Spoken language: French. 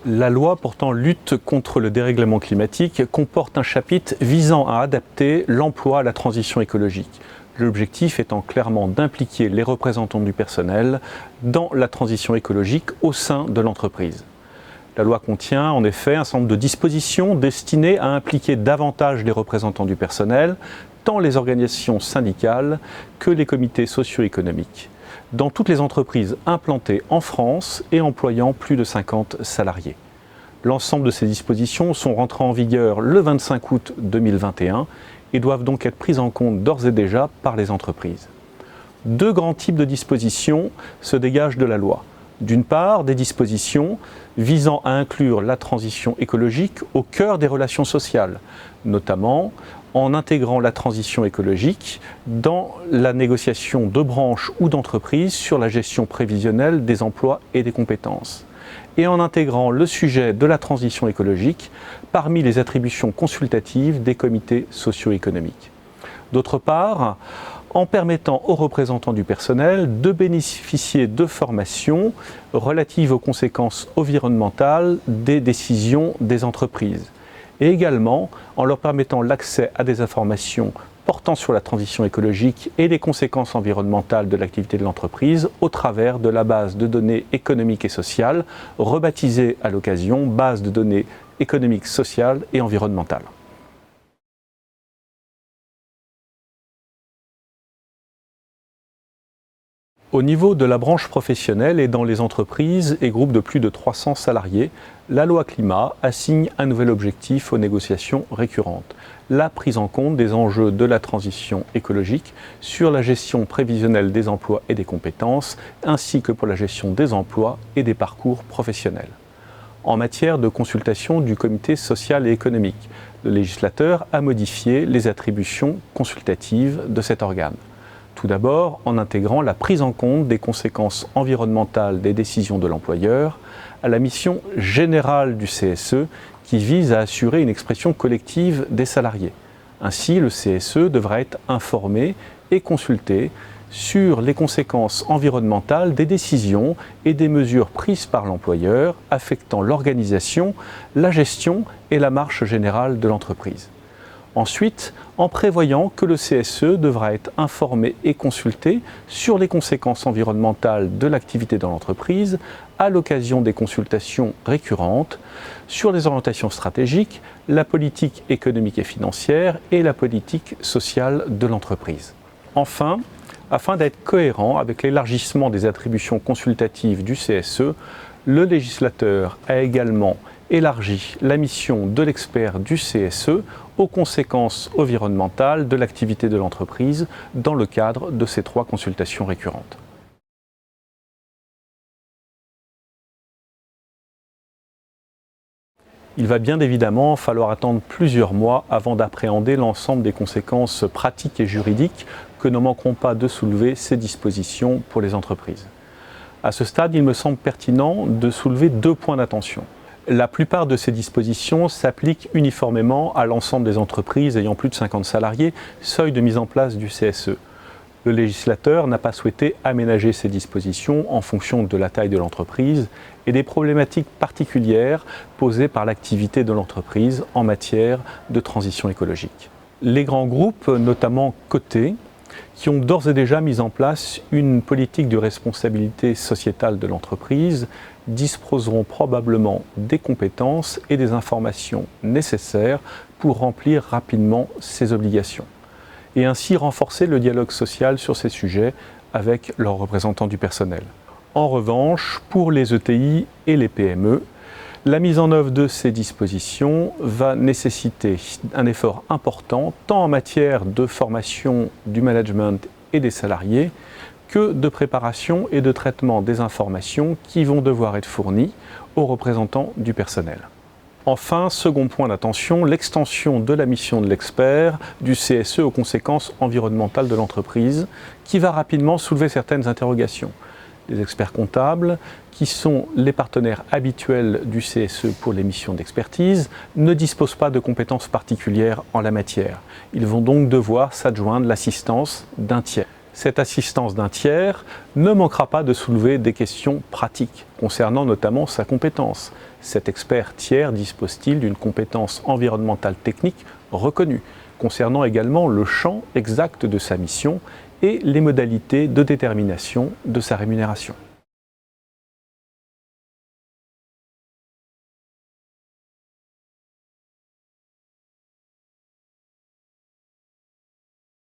La loi portant lutte contre le dérèglement climatique comporte un chapitre visant à adapter l'emploi à la transition écologique. L'objectif étant clairement d'impliquer les représentants du personnel dans la transition écologique au sein de l'entreprise. La loi contient en effet un certain nombre de dispositions destinées à impliquer davantage les représentants du personnel, tant les organisations syndicales que les comités socio-économiques, dans toutes les entreprises implantées en France et employant plus de 50 salariés. L'ensemble de ces dispositions sont rentrées en vigueur le 25 août 2021 et doivent donc être prises en compte d'ores et déjà par les entreprises. Deux grands types de dispositions se dégagent de la loi. D'une part, des dispositions visant à inclure la transition écologique au cœur des relations sociales, notamment en intégrant la transition écologique dans la négociation de branches ou d'entreprises sur la gestion prévisionnelle des emplois et des compétences, et en intégrant le sujet de la transition écologique parmi les attributions consultatives des comités socio-économiques. D'autre part, en permettant aux représentants du personnel de bénéficier de formations relatives aux conséquences environnementales des décisions des entreprises, et également en leur permettant l'accès à des informations portant sur la transition écologique et les conséquences environnementales de l'activité de l'entreprise au travers de la base de données économiques et sociales, rebaptisée à l'occasion base de données économiques, sociales et environnementales. Au niveau de la branche professionnelle et dans les entreprises et groupes de plus de 300 salariés, la loi climat assigne un nouvel objectif aux négociations récurrentes: la prise en compte des enjeux de la transition écologique sur la gestion prévisionnelle des emplois et des compétences, ainsi que pour la gestion des emplois et des parcours professionnels. En matière de consultation du comité social et économique, le législateur a modifié les attributions consultatives de cet organe. Tout d'abord, en intégrant la prise en compte des conséquences environnementales des décisions de l'employeur à la mission générale du CSE qui vise à assurer une expression collective des salariés. Ainsi, le CSE devra être informé et consulté sur les conséquences environnementales des décisions et des mesures prises par l'employeur affectant l'organisation, la gestion et la marche générale de l'entreprise. Ensuite, en prévoyant que le CSE devra être informé et consulté sur les conséquences environnementales de l'activité dans l'entreprise à l'occasion des consultations récurrentes sur les orientations stratégiques, la politique économique et financière et la politique sociale de l'entreprise. Enfin, afin d'être cohérent avec l'élargissement des attributions consultatives du CSE, le législateur a également élargi la mission de l'expert du CSE aux conséquences environnementales de l'activité de l'entreprise dans le cadre de ces 3 consultations récurrentes. Il va bien évidemment falloir attendre plusieurs mois avant d'appréhender l'ensemble des conséquences pratiques et juridiques que ne manqueront pas de soulever ces dispositions pour les entreprises. À ce stade, il me semble pertinent de soulever 2 points d'attention. La plupart de ces dispositions s'appliquent uniformément à l'ensemble des entreprises ayant plus de 50 salariés, seuil de mise en place du CSE. Le législateur n'a pas souhaité aménager ces dispositions en fonction de la taille de l'entreprise et des problématiques particulières posées par l'activité de l'entreprise en matière de transition écologique. Les grands groupes, notamment cotés, qui ont d'ores et déjà mis en place une politique de responsabilité sociétale de l'entreprise, disposeront probablement des compétences et des informations nécessaires pour remplir rapidement ces obligations et ainsi renforcer le dialogue social sur ces sujets avec leurs représentants du personnel. En revanche, pour les ETI et les PME, la mise en œuvre de ces dispositions va nécessiter un effort important, tant en matière de formation du management et des salariés, que de préparation et de traitement des informations qui vont devoir être fournies aux représentants du personnel. Enfin, second point d'attention, l'extension de la mission de l'expert du CSE aux conséquences environnementales de l'entreprise, qui va rapidement soulever certaines interrogations. Les experts comptables, qui sont les partenaires habituels du CSE pour les missions d'expertise, ne disposent pas de compétences particulières en la matière. Ils vont donc devoir s'adjoindre l'assistance d'un tiers. Cette assistance d'un tiers ne manquera pas de soulever des questions pratiques, concernant notamment sa compétence. Cet expert tiers dispose-t-il d'une compétence environnementale technique reconnue, concernant également le champ exact de sa mission et les modalités de détermination de sa rémunération.